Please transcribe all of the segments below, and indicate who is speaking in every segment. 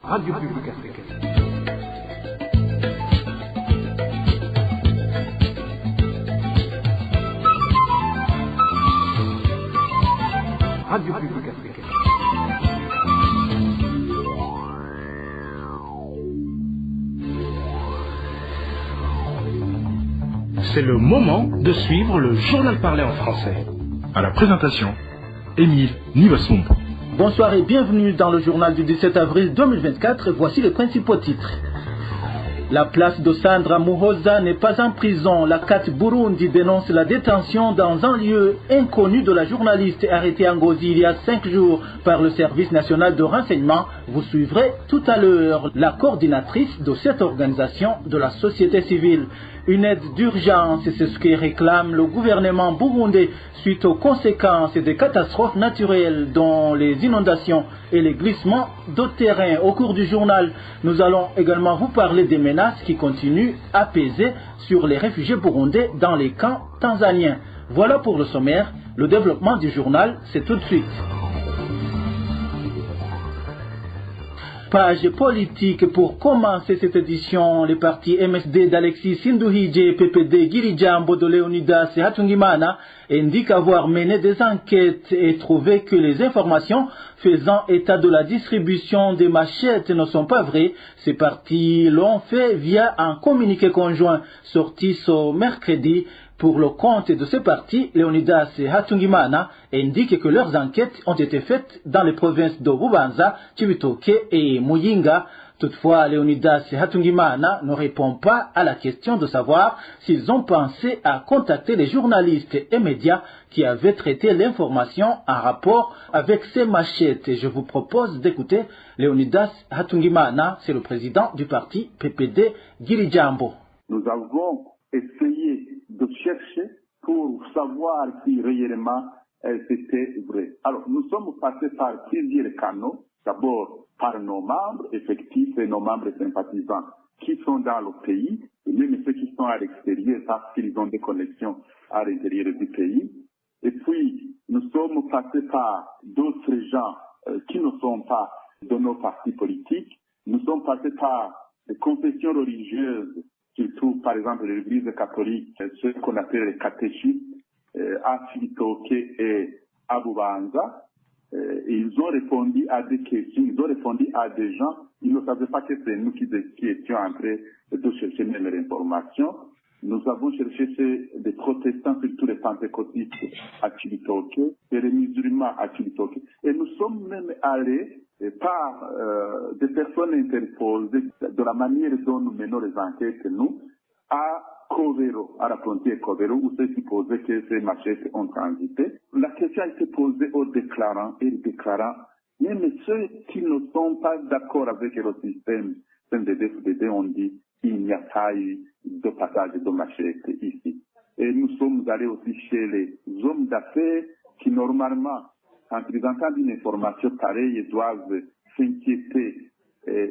Speaker 1: Radio Publique Africaine. Radio Publique Africaine.
Speaker 2: C'est le moment de suivre le journal parlé en français.
Speaker 3: À la présentation, Émile Nivasumpo.
Speaker 4: Bonsoir et bienvenue dans le journal du 17 avril 2024. Voici les principaux titres. La place de Sandra Muhoza n'est pas en prison. La CAT Burundi dénonce la détention dans un lieu inconnu de la journaliste arrêtée en Ngozi il y a 5 jours par le service national de renseignement. Vous suivrez tout à l'heure la coordinatrice de cette organisation de la société civile. Une aide d'urgence, c'est ce que réclame le gouvernement burundais suite aux conséquences des catastrophes naturelles dont les inondations et les glissements de terrain. Au cours du journal, nous allons également vous parler des menaces qui continuent à peser sur les réfugiés burundais dans les camps tanzaniens. Voilà pour le sommaire. Le développement du journal, c'est tout de suite. Page politique pour commencer cette édition. Les partis MSD d'Alexis Sinduhije et PPD Girijambo de Leonidas et Hatungimana indiquent avoir mené des enquêtes et trouvé que les informations faisant état de la distribution des machettes ne sont pas vraies. Ces partis l'ont fait via un communiqué conjoint sorti ce mercredi. Pour le compte de ces partis, Leonidas et Hatungimana indiquent que leurs enquêtes ont été faites dans les provinces de Bubanza, Chibitoke et Muyinga. Toutefois, Leonidas et Hatungimana ne répondent pas à la question de savoir s'ils ont pensé à contacter les journalistes et médias qui avaient traité l'information en rapport avec ces machettes. Je vous propose d'écouter Leonidas Hatungimana, c'est le président du parti PPD Girijambo.
Speaker 5: Nous avons essayé de chercher pour savoir si réellement c'était vrai. Alors, nous sommes passés par plusieurs canaux. D'abord, par nos membres effectifs et nos membres sympathisants qui sont dans le pays, et même ceux qui sont à l'extérieur parce qu'ils ont des connexions à l'intérieur du pays. Et puis, nous sommes passés par d'autres gens qui ne sont pas de nos partis politiques. Nous sommes passés par des confessions religieuses, surtout par exemple l'Église catholique, ceux qu'on appelle les catéchistes, à Chibitoke et à Bubanza. Ils ont répondu à des questions, ils ont répondu à des gens, ils ne savaient pas que c'est nous qui étions en train de chercher même l'information. Nous avons cherché chez des protestants, surtout les pentecôtistes à Chibitoke, et les musulmans à Chibitoke. Et nous sommes même allés par des personnes interposées de la manière dont nous menons les enquêtes, nous, à Kovero, à la frontière Kovero, où c'est supposé que ces machettes ont transité. La question a été posée aux déclarants, et les déclarants, même ceux qui ne sont pas d'accord avec le système CNDD-FDD ont dit il n'y a pas eu de passage de machettes ici. Et nous sommes allés aussi chez les hommes d'affaires qui, normalement, quand ils entendent une information pareille, ils doivent s'inquiéter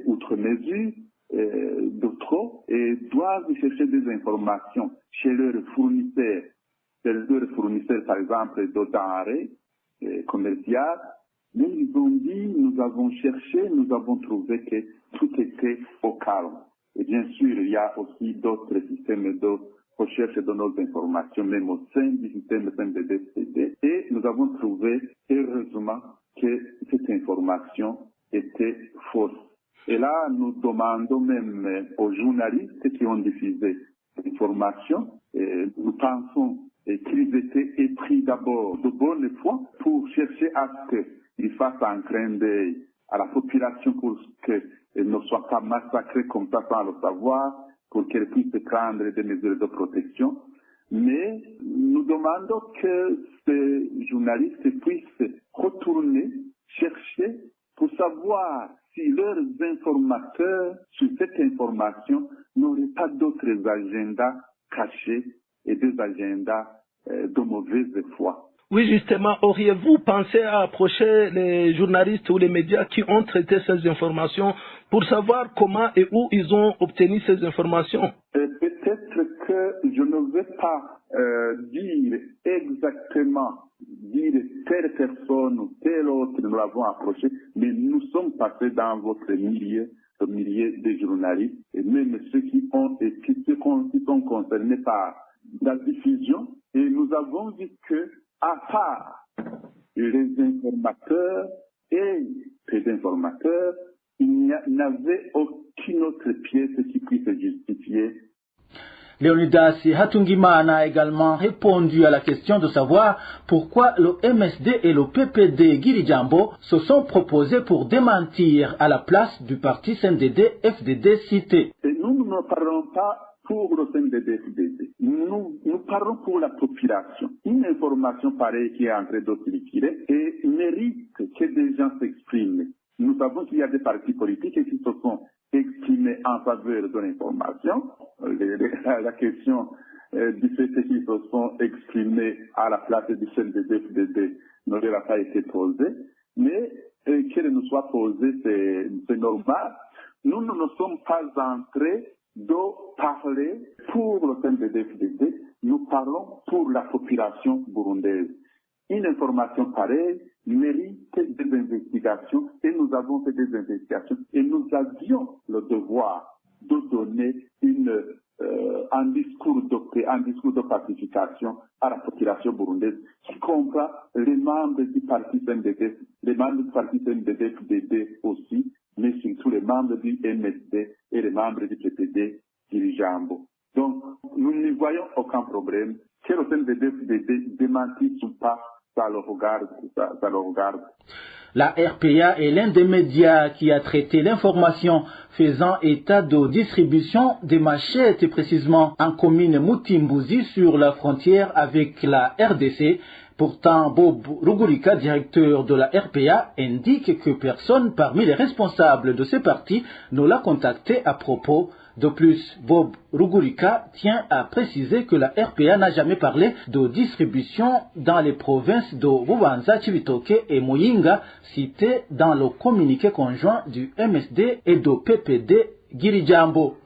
Speaker 5: outre mesure de trop et doivent chercher des informations chez leurs fournisseurs. Par exemple, de denrées commerciales. Mais ils ont dit, nous avons cherché, nous avons trouvé que tout était au calme. Et bien sûr, il y a aussi d'autres systèmes de recherche de nos informations, même au sein du système CNDD-FDD. Et nous avons trouvé, heureusement, que cette information était fausse. Et là, nous demandons même aux journalistes qui ont diffusé l'information, nous pensons qu'ils étaient épris d'abord de bonne foi pour chercher à ce qu'ils fassent un clin d'œil à la population pour qu'elle ne soit pas massacrée comme ça sans le savoir, pour qu'elle puisse prendre des mesures de protection. Mais nous demandons que ces journalistes puissent retourner, chercher pour savoir si leurs informateurs sur cette information n'auraient pas d'autres agendas cachés et des agendas de mauvaise foi.
Speaker 6: Oui, justement, auriez-vous pensé à approcher les journalistes ou les médias qui ont traité ces informations pour savoir comment et où ils ont obtenu ces informations?
Speaker 5: Peut-être que je ne vais pas dire exactement dire telle personne ou telle autre, nous l'avons approché, mais nous sommes passés dans votre milieu, le milieu des journalistes, et même ceux qui sont concernés par la diffusion, et nous avons vu que, à part les informateurs et les informateurs, il n'avait aucune autre pièce qui puisse justifier.
Speaker 4: Leonidas Hatungimana a également répondu à la question de savoir pourquoi le MSD et le PPD Girijambo se sont proposés pour démentir à la place du parti CNDD-FDD cité.
Speaker 5: Et nous ne parlons pas pour le CNDD-FDD. Nous parlons pour la population. Une information pareille qui est en train de circuler et mérite que des gens s'expriment. Nous savons qu'il y a des partis politiques qui se sont exprimés en faveur de l'information. La question du fait qu'ils se sont exprimés à la place du CNDD-FDD ne leur a pas été posée, mais qu'elle nous soit posée, c'est normal. Nous ne sommes pas entrés de parler pour le CNDD-FDD, nous parlons pour la population burundaise. Une information pareille mérite des investigations et nous avons fait des investigations et nous avions le devoir de donner un discours de pacification à la population burundaise qui comprend les membres du parti CNDD, les membres du parti CNDD-FDD aussi, mais surtout les membres du MSD et les membres du PPD Girijambo. Donc, nous n'y voyons aucun problème. Que le CNDD-FDD démentisse ou pas, ça le regarde.
Speaker 4: La RPA est l'un des médias qui a traité l'information faisant état de distribution des machettes, et précisément en commune Mutimbuzi sur la frontière avec la RDC. Pourtant, Bob Rugurika, directeur de la RPA, indique que personne parmi les responsables de ces partis ne l'a contacté à propos. De plus, Bob Rugurika tient à préciser que la RPA n'a jamais parlé de distribution dans les provinces de Bubanza, Chibitoke et Muyinga, citées dans le communiqué conjoint du MSD et de PPD Girijambo.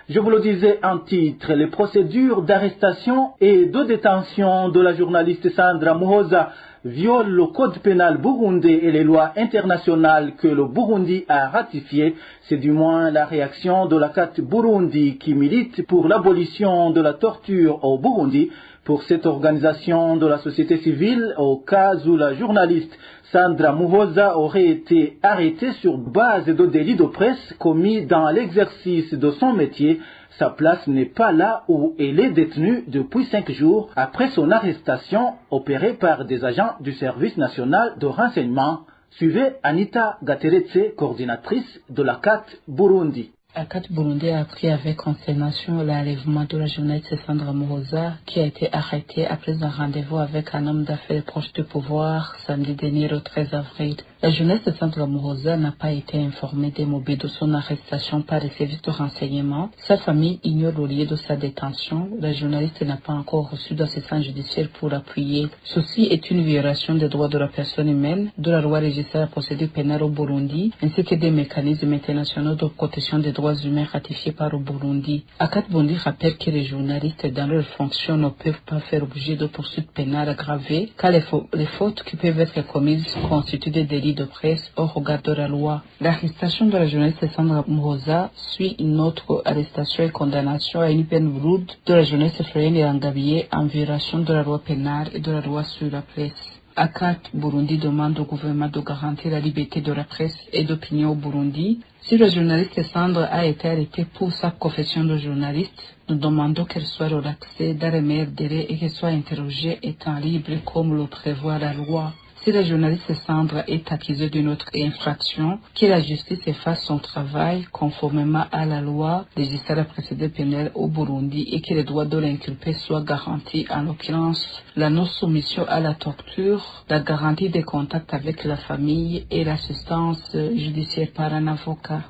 Speaker 4: Je vous le disais en titre, les procédures d'arrestation et de détention de la journaliste Sandra Muhoza violent le code pénal burundais et les lois internationales que le Burundi a ratifiées. C'est du moins la réaction de la CAT Burundi qui milite pour l'abolition de la torture au Burundi. Pour cette organisation de la société civile, au cas où la journaliste Sandra Muhoza aurait été arrêtée sur base de délits de presse commis dans l'exercice de son métier, sa place n'est pas là où elle est détenue depuis 5 jours après son arrestation opérée par des agents du service national de renseignement. Suivez Anita Gateretse, coordinatrice de la CAT Burundi.
Speaker 7: ACAT Burundi a appris avec consternation l'enlèvement de la journaliste Sandra Muhoza qui a été arrêtée après un rendez-vous avec un homme d'affaires proche du pouvoir samedi dernier le 13 avril. La journaliste Sandra Muhoza n'a pas été informée des motifs de son arrestation par les services de renseignement. Sa famille ignore le lieu de sa détention. La journaliste n'a pas encore reçu d'assistance judiciaire pour l'appuyer. Ceci est une violation des droits de la personne humaine, de la loi régissant la procédure pénale au Burundi, ainsi que des mécanismes internationaux de protection des droits humains ratifiés par le Burundi. ACAT Burundi rappelle que les journalistes dans leurs fonctions ne peuvent pas faire l'objet de poursuites pénales aggravées, car les fautes qui peuvent être commises constituent des délits de presse au regard de la loi. L'arrestation de la journaliste Sandra Muhoza suit une autre arrestation et condamnation à une peine lourde de la journaliste Floriane Irangabire en violation de la loi pénale et de la loi sur la presse. ACAT Burundi demande au gouvernement de garantir la liberté de la presse et d'opinion au Burundi. Si la journaliste Sandra a été arrêtée pour sa confession de journaliste, nous demandons qu'elle soit relaxée dans les meilleurs délais et qu'elle soit interrogée étant libre comme le prévoit la loi. Si la journaliste Sandra est accusée d'une autre infraction, que la justice fasse son travail conformément à la loi régissant la procédure pénale au Burundi et que les droits de l'inculpé soient garantis, en l'occurrence la non-soumission à la torture, la garantie des contacts avec la famille et l'assistance judiciaire par un avocat.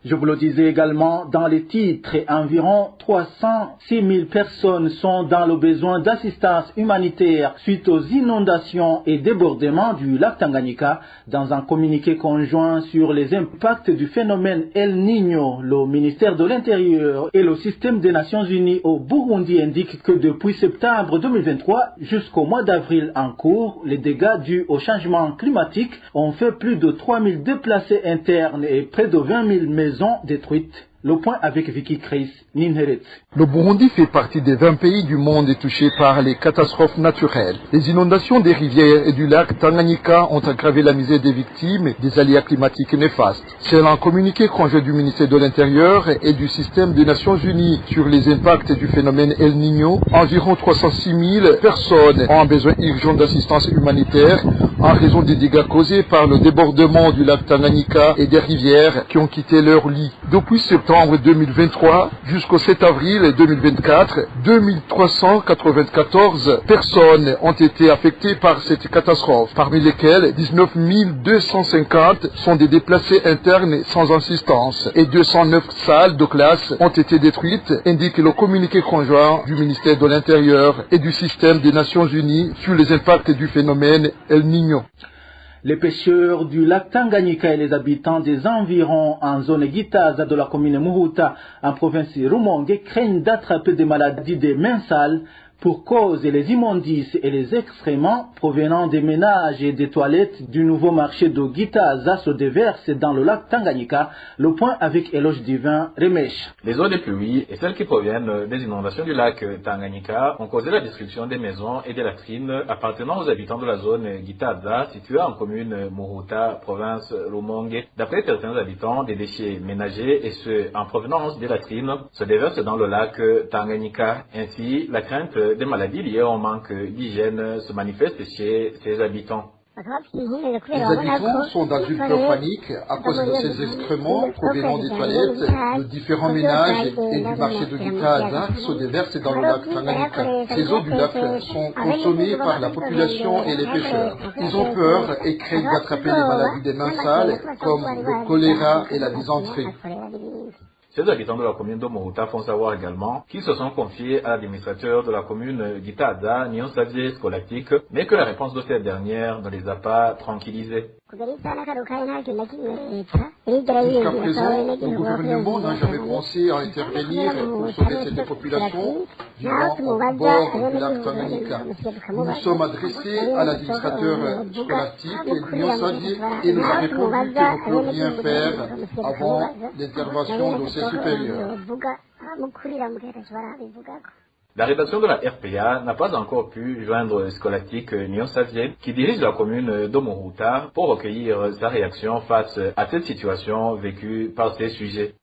Speaker 4: Je vous le disais également dans les titres, environ 306 000 personnes sont dans le besoin d'assistance humanitaire suite aux inondations et débordements du lac Tanganyika. Dans un communiqué conjoint sur les impacts du phénomène El Niño, le ministère de l'Intérieur et le système des Nations Unies au Burundi indiquent que depuis septembre 2023 jusqu'au mois d'avril en cours, les dégâts dus au changement climatique ont fait plus de 3 000 déplacés internes et près de 20 000 maisons détruites. Le point avec Vicky Chris Ninheret.
Speaker 8: Le Burundi fait partie des 20 pays du monde touchés par les catastrophes naturelles. Les inondations des rivières et du lac Tanganyika ont aggravé la misère des victimes des aléas climatiques néfastes. C'est un communiqué conjoint du ministère de l'Intérieur et du système des Nations Unies sur les impacts du phénomène El Niño. Environ 306 000 personnes ont un besoin urgent d'assistance humanitaire en raison des dégâts causés par le débordement du lac Tanganyika et des rivières qui ont quitté leur lit. Depuis septembre 2023 jusqu'au 7 avril 2024, 2394 personnes ont été affectées par cette catastrophe, parmi lesquelles 19 250 sont des déplacés internes sans assistance et 209 salles de classe ont été détruites, indique le communiqué conjoint du ministère de l'Intérieur et du système des Nations Unies sur les impacts du phénomène El Niño.
Speaker 4: Les pêcheurs du lac Tanganyika et les habitants des environs en zone Gitaza de la commune Muhuta en province Rumonge craignent d'attraper des maladies des mains sales pour cause les immondices et les excréments provenant des ménages et des toilettes du nouveau marché de Gitaza se déversent dans le lac Tanganyika. Le point avec Éloge Divin Remesh.
Speaker 9: Les eaux de pluie et celles qui proviennent des inondations du lac Tanganyika ont causé la destruction des maisons et des latrines appartenant aux habitants de la zone Gitaza, située en commune Muhuta, province Rumonge. D'après certains habitants, des déchets ménagers et ceux en provenance des latrines se déversent dans le lac Tanganyika. Ainsi, la crainte des maladies liées au manque d'hygiène se manifestent chez ces habitants.
Speaker 8: Les habitants sont dans une peur panique à cause de ces excréments provenant des toilettes de différents ménages et du marché de Gitaza qui se déversent dans le lac Tanganyika. Ces eaux du lac sont consommées par la population et les pêcheurs. Ils ont peur et craignent d'attraper les maladies des mains sales comme le choléra et la dysenterie.
Speaker 9: Ces habitants de la commune de Muhuta font savoir également qu'ils se sont confiés à l'administrateur de la commune Gitaza, Nyon Xavier Scholastique, mais que la réponse de cette dernière ne les a pas tranquillisés.
Speaker 8: Jusqu'à présent, le gouvernement n'a jamais pensé à intervenir pour sauver cette population vivant au bord du lac Tanganyika. Nous nous sommes adressés à l'administrateur scolastique, Nyon Xavier, et nous a répondu qu'il ne peut rien faire avant l'intervention de ses supérieurs.
Speaker 9: La rédaction de la RPA n'a pas encore pu joindre Scholastique Nyon Xavier, qui dirige la commune de Muhuta, pour recueillir sa réaction face à cette situation vécue par ces sujets.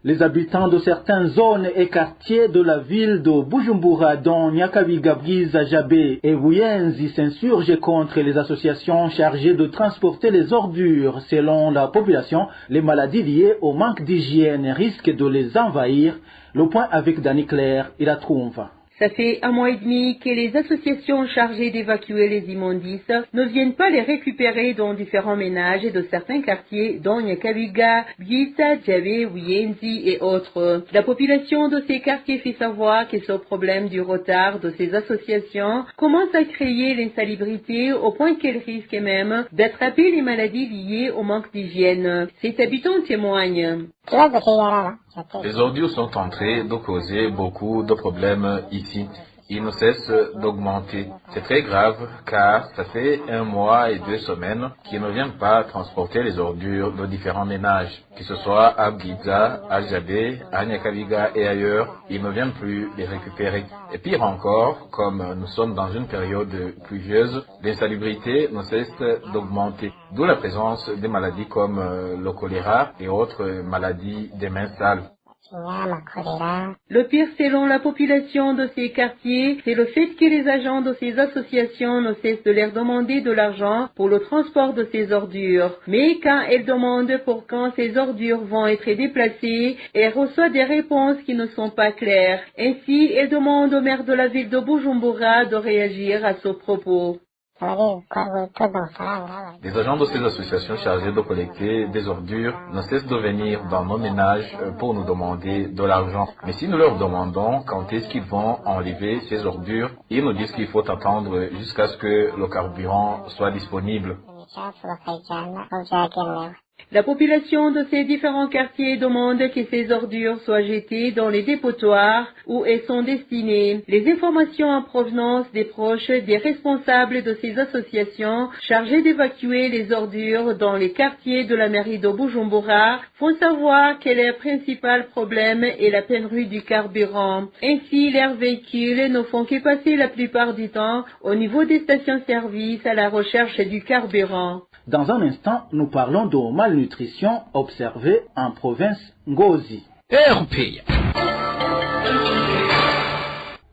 Speaker 4: Les habitants de certaines zones et quartiers de la ville de Bujumbura, dont Nyakabiga, Bwiza, Jabé et Buyenzi, s'insurgent contre les associations chargées de transporter les ordures. Selon la population, les maladies liées au manque d'hygiène risquent de les envahir. Le point avec Dani Claire, il la trouve.
Speaker 10: Ça fait 1 mois et demi que les associations chargées d'évacuer les immondices ne viennent pas les récupérer dans différents ménages de certains quartiers, dont Nyakabiga, Bwiza, Djabé, Buyenzi et autres. La population de ces quartiers fait savoir que ce problème du retard de ces associations commence à créer l'insalubrité au point qu'elles risquent même d'attraper les maladies liées au manque d'hygiène. Ces habitants témoignent.
Speaker 9: Les ordures sont en train de causer beaucoup de problèmes ici. Ils ne cessent d'augmenter. C'est très grave car ça fait 1 mois et 2 semaines qu'ils ne viennent pas transporter les ordures de différents ménages. Que ce soit à Bwiza, à Jabé, à Nyakabiga et ailleurs, ils ne viennent plus les récupérer. Et pire encore, comme nous sommes dans une période pluvieuse, l'insalubrité ne cesse d'augmenter. D'où la présence des maladies comme le choléra et autres maladies des mains sales.
Speaker 10: Le pire selon la population de ces quartiers, c'est le fait que les agents de ces associations ne cessent de leur demander de l'argent pour le transport de ces ordures. Mais quand elles demandent pour quand ces ordures vont être déplacées, elles reçoivent des réponses qui ne sont pas claires. Ainsi, elles demandent au maire de la ville de Bujumbura de réagir à ce propos.
Speaker 9: Les agents de ces associations chargés de collecter des ordures ne cessent de venir dans nos ménages pour nous demander de l'argent. Mais si nous leur demandons quand est-ce qu'ils vont enlever ces ordures, ils nous disent qu'il faut attendre jusqu'à ce que le carburant soit disponible.
Speaker 10: La population de ces différents quartiers demande que ces ordures soient jetées dans les dépotoirs où elles sont destinées. Les informations en provenance des proches des responsables de ces associations chargées d'évacuer les ordures dans les quartiers de la mairie de Bujumbura font savoir que leur principal problème est la pénurie du carburant. Ainsi, leurs véhicules ne font que passer la plupart du temps au niveau des stations-service à la recherche du carburant.
Speaker 4: Dans un instant, nous parlons de malnutrition observée en province Ngozi.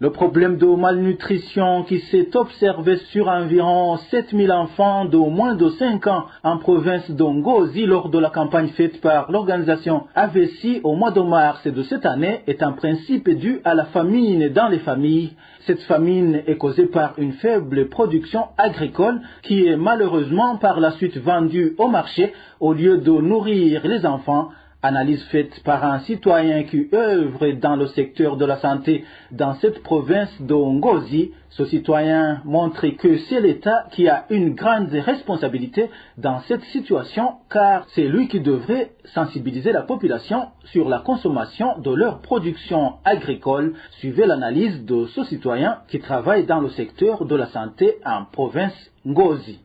Speaker 4: Le problème de malnutrition qui s'est observé sur environ 7000 enfants de moins de 5 ans en province de Ngozi lors de la campagne faite par l'organisation AVESI au mois de mars de cette année est en principe dû à la famine dans les familles. Cette famine est causée par une faible production agricole qui est malheureusement par la suite vendue au marché au lieu de nourrir les enfants. Analyse faite par un citoyen qui œuvre dans le secteur de la santé dans cette province de Ngozi. Ce citoyen montre que c'est l'État qui a une grande responsabilité dans cette situation car c'est lui qui devrait sensibiliser la population sur la consommation de leur production agricole. Suivez l'analyse de ce citoyen qui travaille dans le secteur de la santé en province Ngozi.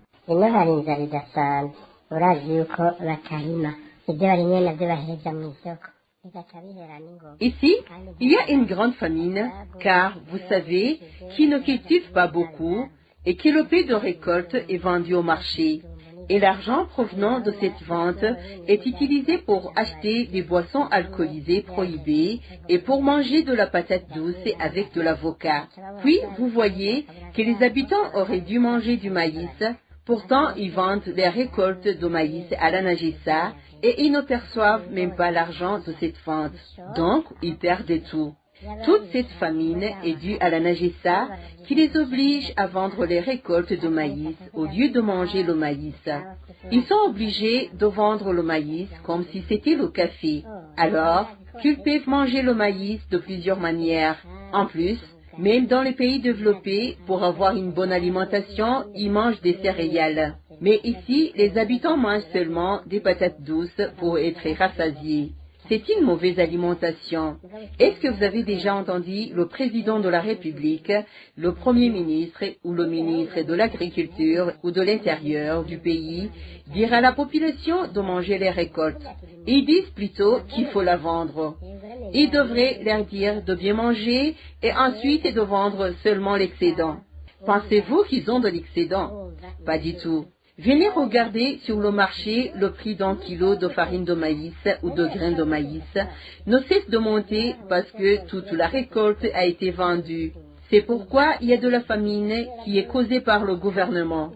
Speaker 10: Ici, il y a une grande famine, car vous savez qu'ils ne cultivent pas beaucoup et que le blé de récolte est vendu au marché. Et l'argent provenant de cette vente est utilisé pour acheter des boissons alcoolisées prohibées et pour manger de la patate douce avec de l'avocat. Puis, vous voyez que les habitants auraient dû manger du maïs. Pourtant, ils vendent les récoltes de maïs à la Nagessa et ils ne perçoivent même pas l'argent de cette vente. Donc, ils perdent tout. Toute cette famine est due à la Nagessa qui les oblige à vendre les récoltes de maïs au lieu de manger le maïs. Ils sont obligés de vendre le maïs comme si c'était le café. Alors qu'ils peuvent manger le maïs de plusieurs manières. En plus, même dans les pays développés, pour avoir une bonne alimentation, ils mangent des céréales. Mais ici, les habitants mangent seulement des patates douces pour être rassasiés. C'est une mauvaise alimentation. Est-ce que vous avez déjà entendu le président de la République, le premier ministre ou le ministre de l'Agriculture ou de l'Intérieur du pays dire à la population de manger les récoltes? Ils disent plutôt qu'il faut la vendre. Ils devraient leur dire de bien manger et ensuite de vendre seulement l'excédent. Pensez-vous qu'ils ont de l'excédent? Pas du tout. Venez regarder sur le marché le prix d'un kilo de farine de maïs ou de grains de maïs ne cesse de monter parce que toute la récolte a été vendue. C'est pourquoi il y a de la famine qui est causée par le gouvernement.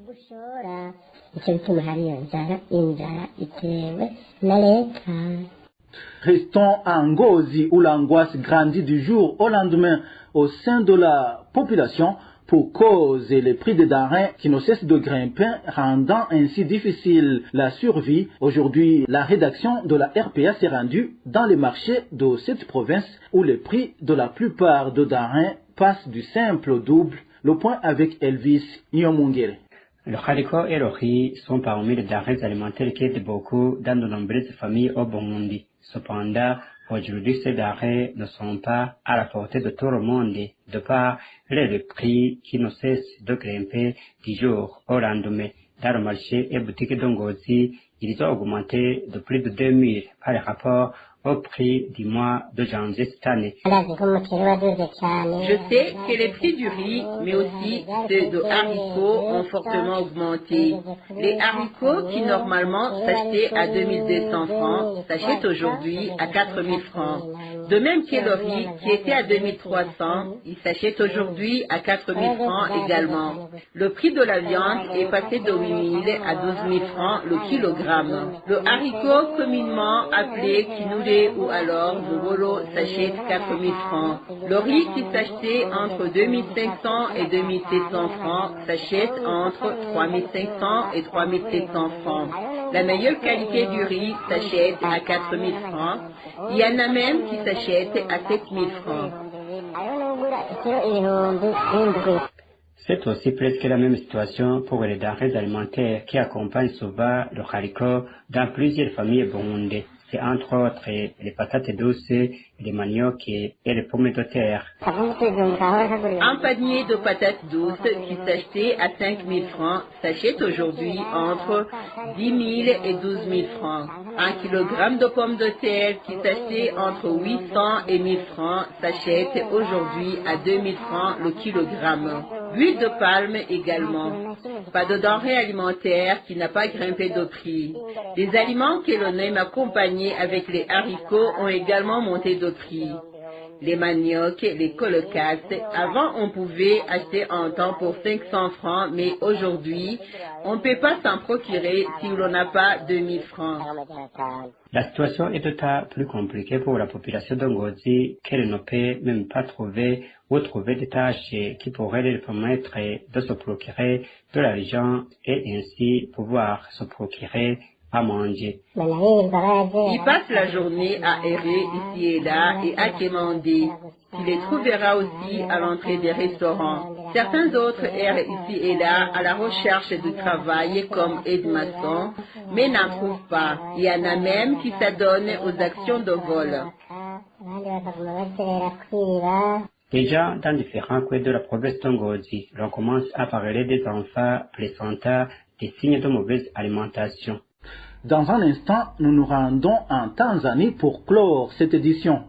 Speaker 4: Restons à Ngozi où l'angoisse grandit du jour au lendemain au sein de la population pour cause les prix des denrées qui ne cessent de grimper, rendant ainsi difficile la survie. Aujourd'hui, la rédaction de la RPA s'est rendue dans les marchés de cette province où les prix de la plupart des denrées passent du simple au double. Le point avec Elvis Nyomungere.
Speaker 11: Le haricot et le riz sont parmi les denrées alimentaires qui aident beaucoup dans de nombreuses familles au Burundi. Cependant, aujourd'hui, ces denrées ne sont pas à la portée de tout le monde, de par les prix qui ne cessent de grimper du jour au lendemain. Dans le marché et boutiques de Ngozi, ils ont augmenté de plus de 2000 par rapport au prix du mois de janvier cette année.
Speaker 10: Je sais que les prix du riz, mais aussi ceux de haricots ont fortement augmenté. Les haricots qui normalement s'achetaient à 2200 francs s'achètent aujourd'hui à 4000 francs. De même que le riz qui était à 2300, il s'achète aujourd'hui à 4000 francs également. Le prix de la viande est passé de 8000 à 12 000 francs le kilogramme Le haricot communément appelé kinouré ou alors bobolo s'achète 4 000 francs. Le riz qui s'achetait entre 2 500 et 2 700 francs s'achète entre 3 500 et 3 700 francs. La meilleure qualité du riz s'achète à 4 000 francs. Il y en a même qui s'achètent à 7 000 francs.
Speaker 11: C'est aussi presque la même situation pour les denrées alimentaires qui accompagnent souvent le haricot dans plusieurs familles burundaises. C'est entre autres les patates douces, les manioc et les pommes de terre.
Speaker 10: Un panier de patates douces qui s'achetait à 5 000 francs s'achète aujourd'hui entre 10 000 et 12 000 francs. Un kilogramme de pommes de terre qui s'achetait entre 800 et 1000 francs s'achète aujourd'hui à 2 000 francs le kilogramme. L'huile de palme également. Pas de denrée alimentaire qui n'a pas grimpé de prix. Les aliments que l'on aime accompagner avec les haricots ont également monté de prix. Les maniocs, les colocates, avant on pouvait acheter un temps pour 500 francs, mais aujourd'hui, on ne peut pas s'en procurer si l'on n'a pas 2000 francs.
Speaker 11: La situation est d'autant plus compliquée pour la population de Ngozi qu'elle ne peut même pas trouver des tâches qui pourraient leur permettre de se procurer de l'argent et ainsi pouvoir se procurer à manger.
Speaker 10: Il passe la journée à errer ici et là et à quémander. Tu les trouvera aussi à l'entrée des restaurants. Certains autres errent ici et là à la recherche du travail comme aide-maçon, mais n'en trouvent pas. Il y en a même qui s'adonnent aux actions de vol.
Speaker 11: Déjà, dans différents coins de la province de Ngozi, l'on commence à parler des enfants présentant des signes de mauvaise alimentation.
Speaker 4: Dans un instant, nous nous rendons en Tanzanie pour clore cette édition.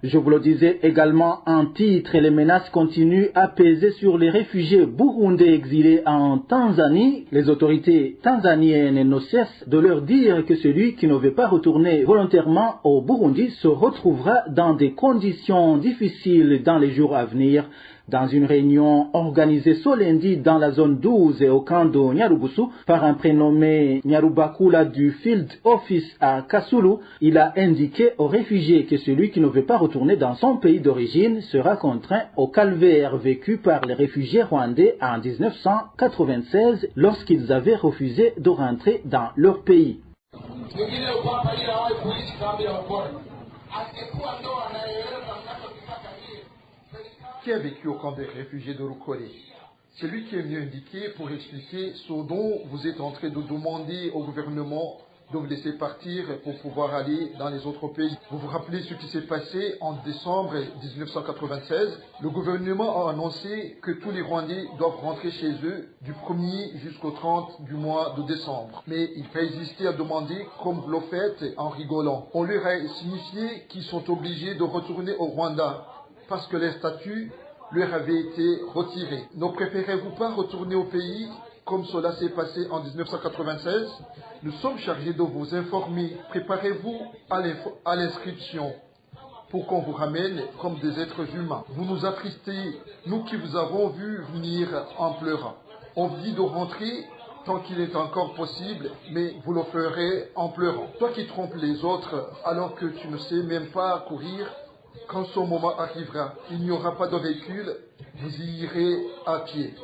Speaker 4: Je vous le disais également en titre, les menaces continuent à peser sur les réfugiés burundais exilés en Tanzanie. Les autorités tanzaniennes ne cessent de leur dire que celui qui ne veut pas retourner volontairement au Burundi se retrouvera dans des conditions difficiles dans les jours à venir. Dans une réunion organisée ce lundi dans la zone 12 et au camp de Nyarugusu par un prénommé Nyarubakula du Field Office à Kasulu, il a indiqué aux réfugiés que celui qui ne veut pas retourner dans son pays d'origine sera contraint au calvaire vécu par les réfugiés rwandais en 1996 lorsqu'ils avaient refusé de rentrer dans leur pays.
Speaker 8: Qui a vécu au camp des réfugiés de Rukore? C'est lui qui est venu indiquer pour expliquer ce dont vous êtes en train de demander au gouvernement de vous laisser partir pour pouvoir aller dans les autres pays. Vous vous rappelez ce qui s'est passé en décembre 1996? Le gouvernement a annoncé que tous les Rwandais doivent rentrer chez eux du 1er jusqu'au 30 du mois de décembre. Mais il résistait à demander comme vous le faites en rigolant. On leur a signifié qu'ils sont obligés de retourner au Rwanda parce que les statuts leur avaient été retirés. Ne préférez-vous pas retourner au pays comme cela s'est passé en 1996? Nous sommes chargés de vous informer. Préparez-vous à l'inscription pour qu'on vous ramène comme des êtres humains. Vous nous attristez, nous qui vous avons vu venir en pleurant. On vous dit de rentrer tant qu'il est encore possible, mais vous le ferez en pleurant. Toi qui trompes les autres alors que tu ne sais même pas courir, quand ce moment arrivera, il n'y aura pas de véhicule, vous y irez à pied.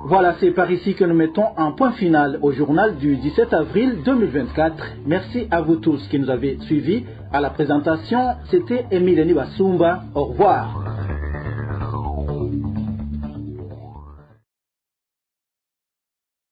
Speaker 4: Voilà, c'est par ici que nous mettons un point final au journal du 17 avril 2024. Merci à vous tous qui nous avez suivis. À la présentation, c'était Émile Nibasumba. Au revoir.